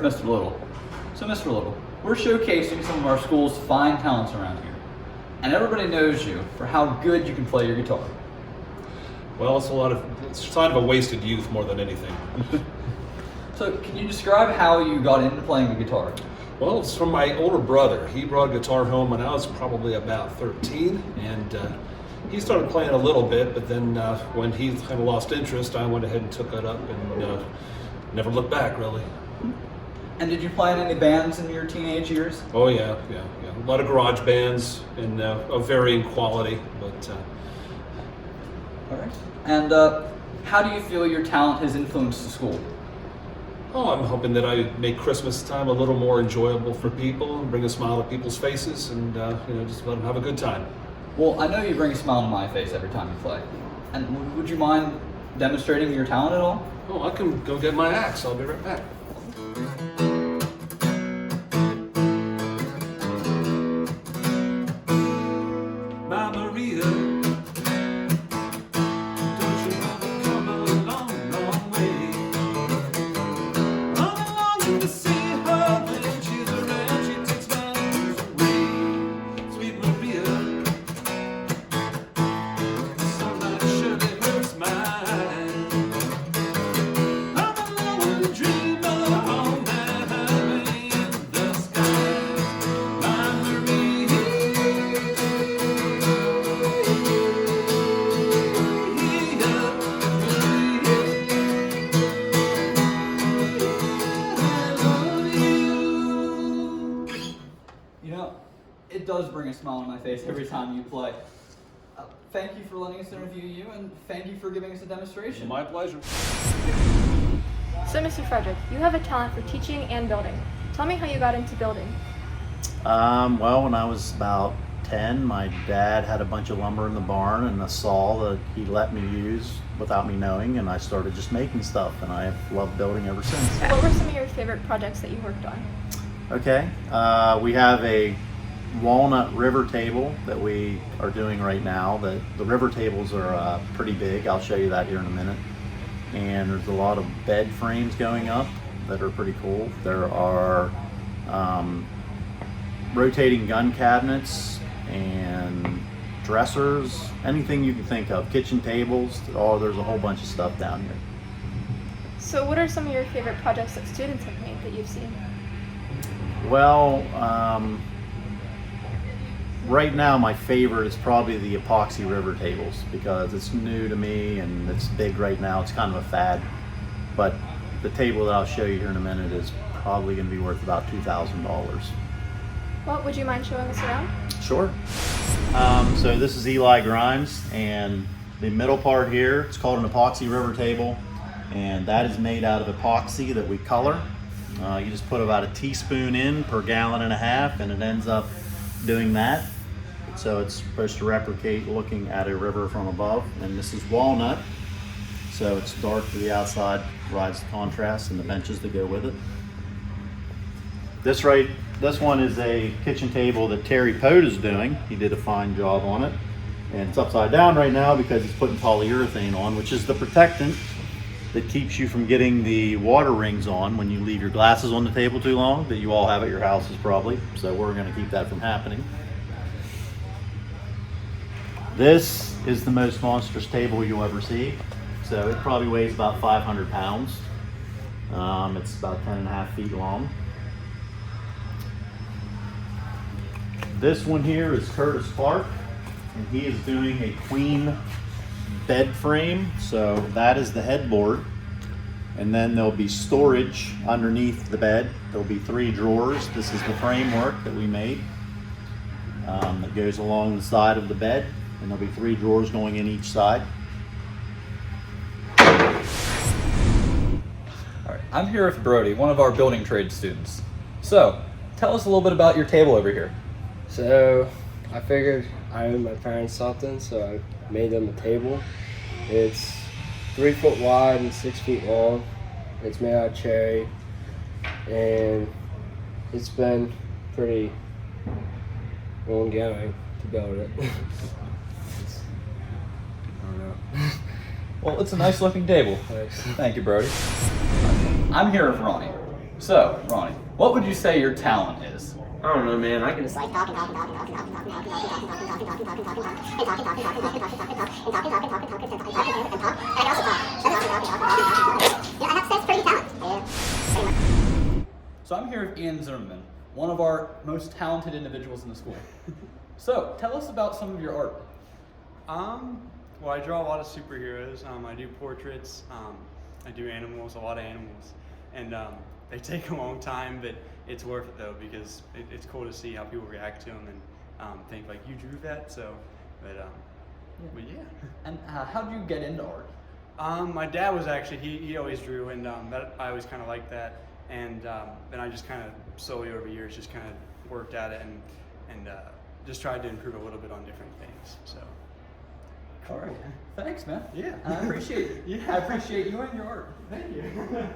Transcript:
Mr. Little. So Mr. Little, we're showcasing some of our school's fine talents around here. And everybody knows you for how good you can play your guitar. Well, it's a sign of a wasted youth more than anything. So can you describe how you got into playing the guitar? Well, it's from my older brother. He brought a guitar home when I was probably about 13, and he started playing a little bit, but then when he kind of lost interest, I went ahead and took it up and never looked back, really. And did you play in any bands in your teenage years? Oh, yeah. A lot of garage bands and of varying quality, but... All right. And how do you feel your talent has influenced the school? Oh, I'm hoping that I make Christmas time a little more enjoyable for people and bring a smile to people's faces and just let them have a good time. Well, I know you bring a smile to my face every time you play. And would you mind demonstrating your talent at all? Oh, I can go get my axe. I'll be right back. My Maria, don't you ever come a long, long way? I'm longing to see her when she's around. She takes my blues away. Sweet Maria, sunlight surely hurts mine. I'm a lonely dreamer on that highway in the sky. My Maria, You know, it does bring a smile on my face every time you play. Thank you for letting us interview you, and thank you for giving us a demonstration. my pleasure. So, Mr. Frederick, you have a talent for teaching and building. Tell me how you got into building. Well, when I was about 10, my dad had a bunch of lumber in the barn and a saw that he let me use without me knowing, and I started just making stuff, and I've loved building ever since. What were some of your favorite projects that you worked on? Okay, we have a walnut river table that we are doing right now. The river tables are pretty big. I'll show you that here in a minute. And there's a lot of bed frames going up that are pretty cool. There are rotating gun cabinets and dressers, anything you can think of, kitchen tables. Oh, there's a whole bunch of stuff down here. So, what are some of your favorite projects that students have made that you've seen? Well, right now my favorite is probably the epoxy river tables because it's new to me and it's big right now. It's kind of a fad, but the table that I'll show you here in a minute is probably going to be worth about $2,000. Well, would you mind showing us around? Sure. So this is Eli Grimes, and the middle part here, it's called an epoxy river table, and that is made out of epoxy that we color. You just put about a teaspoon in per gallon and a half, and it ends up doing that. So it's supposed to replicate looking at a river from above. And this is walnut, so it's dark to the outside, provides the contrast, and the benches that go with it. This one is a kitchen table that Terry Pote is doing. He did a fine job on it. And it's upside down right now because he's putting polyurethane on, which is the protectant that keeps you from getting the water rings on when you leave your glasses on the table too long, that you all have at your houses probably. So we're going to keep that from happening. This is the most monstrous table you'll ever see. So it probably weighs about 500 pounds. It's about 10.5 feet long. This one here is Curtis Clark, and he is doing a queen bed frame. So that is the headboard, and then there'll be storage underneath the bed. There'll be 3 drawers. This is the framework that we made that goes along the side of the bed, and there'll be 3 drawers going in each side. All right, I'm here with Brody, one of our building trade students. So, tell us a little bit about your table over here. So I figured I owed my parents something, so I made them a table. It's 3 foot wide and 6 feet long. It's made out of cherry, and it's been pretty ongoing to build it. I don't know. Well, it's a nice looking table. Thanks. Thank you, Brody. I'm here with Ronnie. So, Ronnie, what would you say your talent is? I don't know, man. I can Just like talking, and talking, and talking, and talking, and talking, and talking, and talking, and talking, and talking, and talking, and talking, and I also talk. Yeah, I have to say it's pretty talented. Yeah, pretty much. So I'm here with Ian Zimmerman, one of our most talented individuals in the school. So, tell us about some of your art. Well, I draw a lot of superheroes. I do portraits. I do animals, a lot of animals, and they take a long time, but it's worth it though because it's cool to see how people react to them and think like you drew that. So, but yeah. And how did you get into art? My dad was actually he always drew, and that I always kind of liked that, and then I just kind of slowly over years just kind of worked at it and just tried to improve a little bit on different things. So. All right. Thanks, man. Yeah. I appreciate it. Yeah. I appreciate you and your art. Thank you.